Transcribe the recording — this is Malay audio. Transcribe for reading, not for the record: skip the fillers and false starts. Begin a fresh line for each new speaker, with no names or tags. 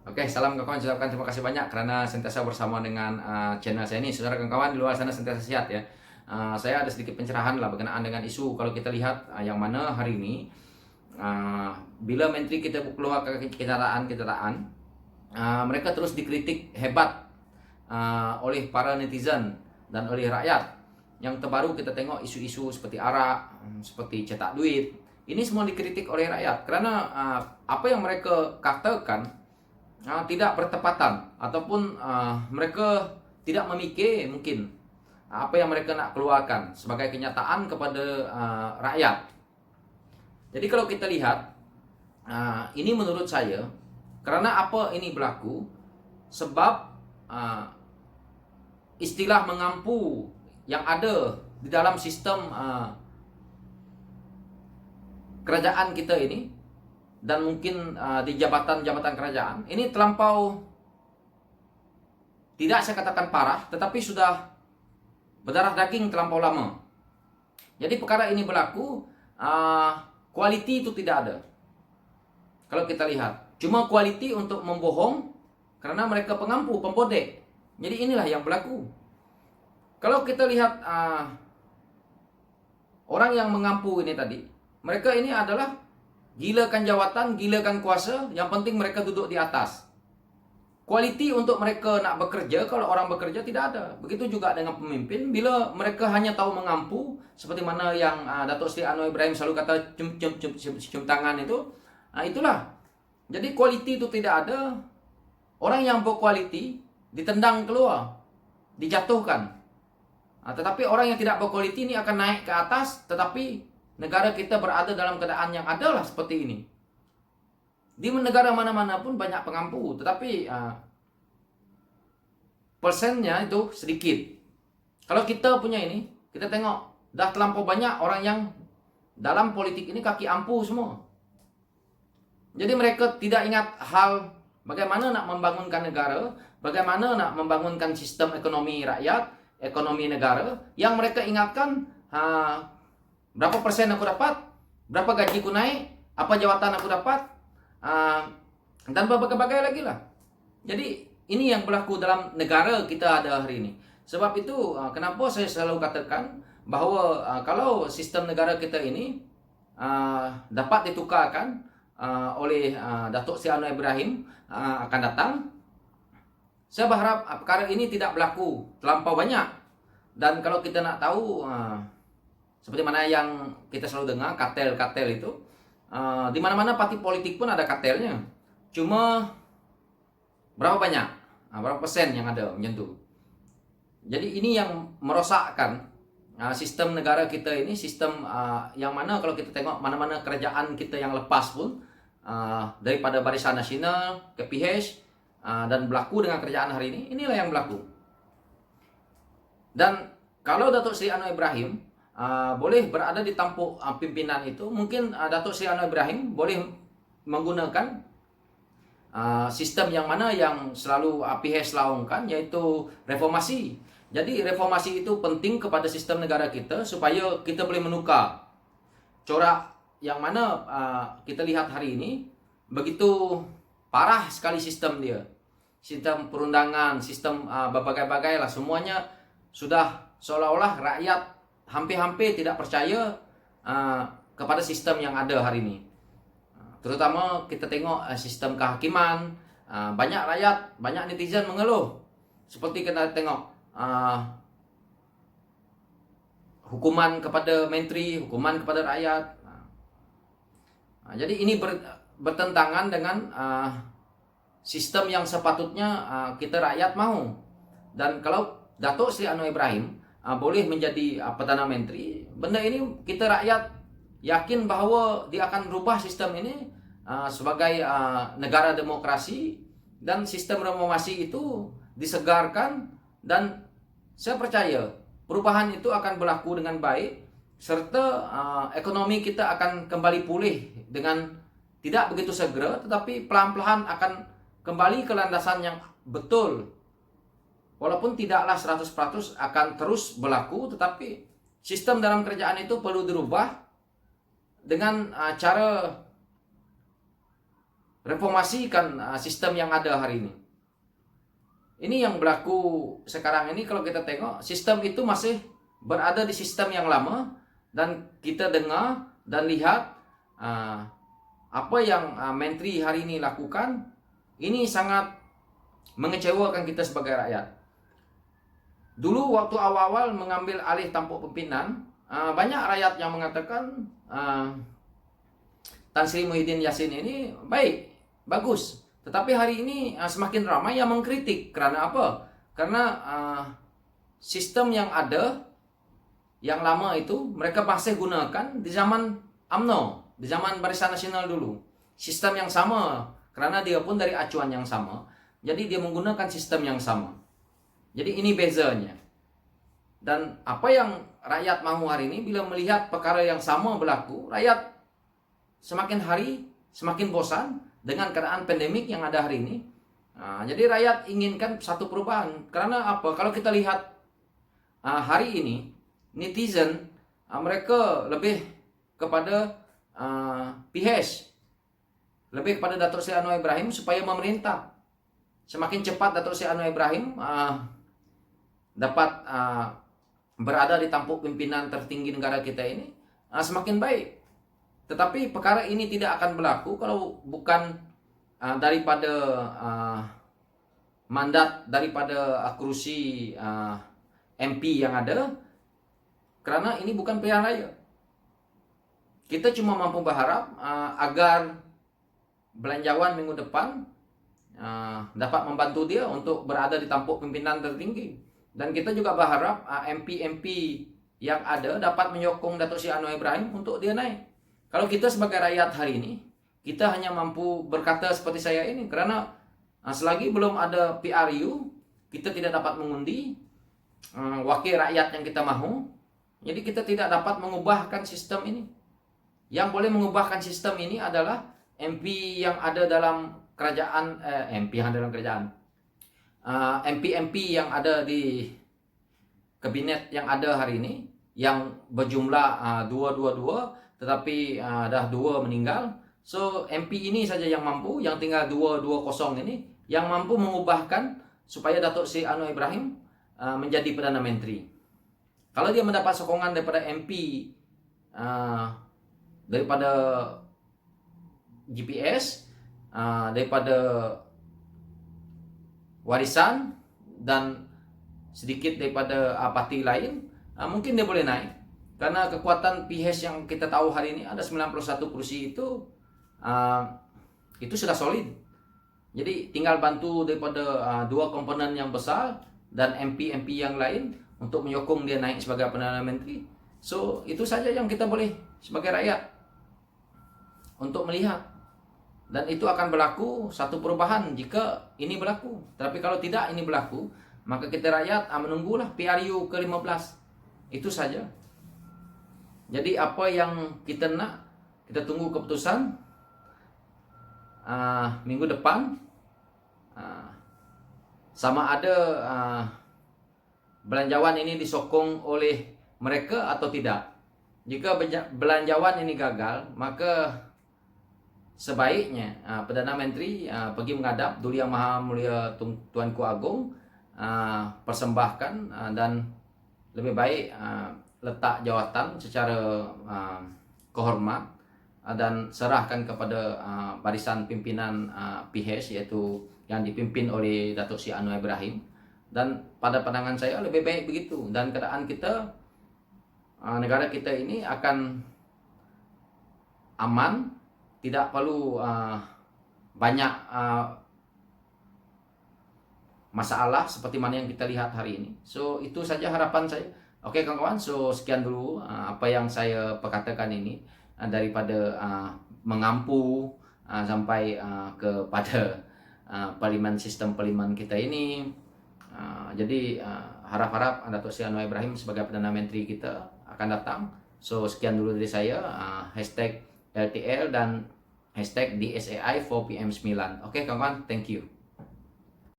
Oke, salam kawan-kawan. Saya ucapkan terima kasih banyak karena sentiasa bersama dengan channel saya ini. Saudara kawan-kawan di luar sana sentiasa sehat ya. Saya ada sedikit pencerahan lah berkenaan dengan isu kalau kita lihat yang mana hari ini bila menteri kita keluar ke kenyataan, mereka terus dikritik hebat oleh para netizen dan oleh rakyat. Yang terbaru kita tengok isu-isu seperti arak, seperti cetak duit. Ini semua dikritik oleh rakyat karena apa yang mereka katakan tidak bertepatan ataupun mereka tidak memikir mungkin apa yang mereka nak keluarkan sebagai kenyataan kepada rakyat. Jadi kalau kita lihat ini menurut saya karena apa ini berlaku sebab istilah mengampu yang ada di dalam sistem kerajaan kita ini dan mungkin di jabatan-jabatan kerajaan ini terlampau, tidak saya katakan parah, tetapi sudah berdarah daging terlampau lama. Jadi perkara ini berlaku, quality itu tidak ada. Kalau kita lihat, cuma quality untuk membohong karena mereka pengampu, pembodek. Jadi inilah yang berlaku. Kalau kita lihat orang yang mengampu ini tadi, mereka ini adalah gilakan jawatan, gilakan kuasa, yang penting mereka duduk di atas. Kualiti untuk mereka nak bekerja, kalau orang bekerja tidak ada. Begitu juga dengan pemimpin, bila mereka hanya tahu mengampu, seperti mana yang Datuk Seri Anwar Ibrahim selalu kata cium tangan itu, itulah. Jadi kualiti itu tidak ada. Orang yang berkualiti ditendang keluar, dijatuhkan. Tetapi orang yang tidak berkualiti ini akan naik ke atas, tetapi negara kita berada dalam keadaan yang adalah seperti ini. Di negara mana-mana pun banyak pengampu, tetapi persennya itu sedikit. Kalau kita punya ini, kita tengok dah terlampau banyak orang yang dalam politik ini kaki ampu semua. Jadi mereka tidak ingat hal bagaimana nak membangunkan negara, bagaimana nak membangunkan sistem ekonomi rakyat, ekonomi negara. Yang mereka ingatkan berapa persen aku dapat, berapa gajiku naik, apa jawatan aku dapat, dan berbagai-bagai lagi lah. Jadi ini yang berlaku dalam negara kita ada hari ini. Sebab itu kenapa saya selalu katakan bahawa kalau sistem negara kita ini dapat ditukarkan oleh Datuk Seri Anwar Ibrahim akan datang, saya berharap perkara ini tidak berlaku terlampau banyak. Dan kalau kita nak tahu seperti mana yang kita selalu dengar, kartel-kartel itu, di mana-mana parti politik pun ada kartelnya. Cuma berapa banyak, berapa persen yang ada macam tu. Jadi ini yang merosakkan sistem negara kita ini, sistem yang mana kalau kita tengok mana-mana kerajaan kita yang lepas pun, daripada Barisan Nasional ke PH, dan berlaku dengan kerajaan hari ini, inilah yang berlaku. Dan kalau Datuk Seri Anwar Ibrahim boleh berada di tampuk pimpinan itu, mungkin Datuk Seri Anwar Ibrahim boleh menggunakan sistem yang mana yang selalu PH laungkan, yaitu reformasi. Jadi reformasi itu penting kepada sistem negara kita supaya kita boleh menukar corak yang mana kita lihat hari ini begitu parah sekali sistem dia. Sistem perundangan, sistem berbagai-bagai lah, semuanya sudah seolah-olah rakyat hampir-hampir tidak percaya kepada sistem yang ada hari ini. Terutama kita tengok sistem kehakiman, banyak rakyat, banyak netizen mengeluh. Seperti kita tengok hukuman kepada menteri, hukuman kepada rakyat. Jadi ini bertentangan dengan sistem yang sepatutnya kita rakyat mahu. Dan kalau Datuk Seri Anwar Ibrahim boleh menjadi Perdana Menteri, benda ini kita rakyat yakin bahawa dia akan rubah sistem ini sebagai negara demokrasi, dan sistem reformasi itu disegarkan, dan saya percaya perubahan itu akan berlaku dengan baik, serta ekonomi kita akan kembali pulih dengan tidak begitu segera, tetapi pelan-pelan akan kembali ke landasan yang betul. Walaupun tidaklah 100% akan terus berlaku, tetapi sistem dalam kerajaan itu perlu dirubah dengan cara reformasikan sistem yang ada hari ini. Ini yang berlaku sekarang ini. Kalau kita tengok, sistem itu masih berada di sistem yang lama, dan kita dengar dan lihat apa yang menteri hari ini lakukan. Ini sangat mengecewakan kita sebagai rakyat. Dulu waktu awal-awal mengambil alih tampuk pimpinan, banyak rakyat yang mengatakan Tan Sri Muhyiddin Yassin ini baik, bagus. Tetapi hari ini semakin ramai yang mengkritik. Karena apa? Karena sistem yang ada, yang lama itu, mereka masih gunakan di zaman UMNO, di zaman Barisan Nasional dulu. Sistem yang sama, karena dia pun dari acuan yang sama. Jadi dia menggunakan sistem yang sama. Jadi ini bezanya. Dan apa yang rakyat mahu hari ini, bila melihat perkara yang sama berlaku, rakyat semakin hari semakin bosan dengan keadaan pandemik yang ada hari ini. Jadi rakyat inginkan satu perubahan. Karena apa? Kalau kita lihat hari ini, netizen mereka lebih kepada PH, lebih kepada Datuk Seri Anwar Ibrahim supaya memerintah. Semakin cepat Datuk Seri Anwar Ibrahim dapat berada di tampuk pimpinan tertinggi negara kita ini, semakin baik. Tetapi perkara ini tidak akan berlaku kalau bukan daripada mandat daripada kursi MP yang ada. Karena ini bukan pilihan raya. Kita cuma mampu berharap agar belanjawan minggu depan dapat membantu dia untuk berada di tampuk pimpinan tertinggi. Dan kita juga berharap MP-MP yang ada dapat menyokong Datuk Seri Anwar Ibrahim untuk dia naik. Kalau kita sebagai rakyat hari ini, kita hanya mampu berkata seperti saya ini. Karena selagi belum ada PRU, kita tidak dapat mengundi wakil rakyat yang kita mahu. Jadi kita tidak dapat mengubahkan sistem ini. Yang boleh mengubahkan sistem ini adalah MP yang ada dalam kerajaan, MP yang ada di kabinet yang ada hari ini, yang berjumlah 222, tetapi dah 2 meninggal. So MP ini saja yang mampu, yang tinggal 220 ini, yang mampu mengubahkan supaya Datuk Seri Anwar Ibrahim menjadi Perdana Menteri. Kalau dia mendapat sokongan daripada MP, daripada GPS, daripada Warisan, dan sedikit daripada parti lain, mungkin dia boleh naik. Karena kekuatan PH yang kita tahu hari ini ada 91 kursi itu sudah solid. Jadi tinggal bantu daripada 2 komponen yang besar dan MP-MP yang lain untuk menyokong dia naik sebagai Perdana Menteri. So itu saja yang kita boleh sebagai rakyat untuk melihat. Dan itu akan berlaku satu perubahan jika ini berlaku. Tapi kalau tidak ini berlaku, maka kita rakyat menunggulah PRU ke-15. Itu saja. Jadi apa yang kita nak, kita tunggu keputusan minggu depan, sama ada belanjawan ini disokong oleh mereka atau tidak. Jika belanjawan ini gagal, maka sebaiknya Perdana Menteri pergi menghadap Duli Yang Maha Mulia Tuanku Agong, persembahkan dan lebih baik letak jawatan secara kehormat dan serahkan kepada barisan pimpinan PH, yaitu yang dipimpin oleh Datuk Seri Anwar Ibrahim. Dan pada pandangan saya lebih baik begitu. Dan keadaan kita, negara kita ini akan aman, tidak perlu banyak masalah seperti mana yang kita lihat hari ini. So itu saja harapan saya. Oke kawan-kawan, so sekian dulu apa yang saya perkatakan ini, daripada mengampu sampai kepada parlimen, sistem parlimen kita ini. Jadi harap-harap Datuk Seri Anwar Ibrahim sebagai Perdana Menteri kita akan datang. So sekian dulu dari saya, hashtag LTL dan hashtag DSAI 4PM9. Oke kawan-kawan, thank you.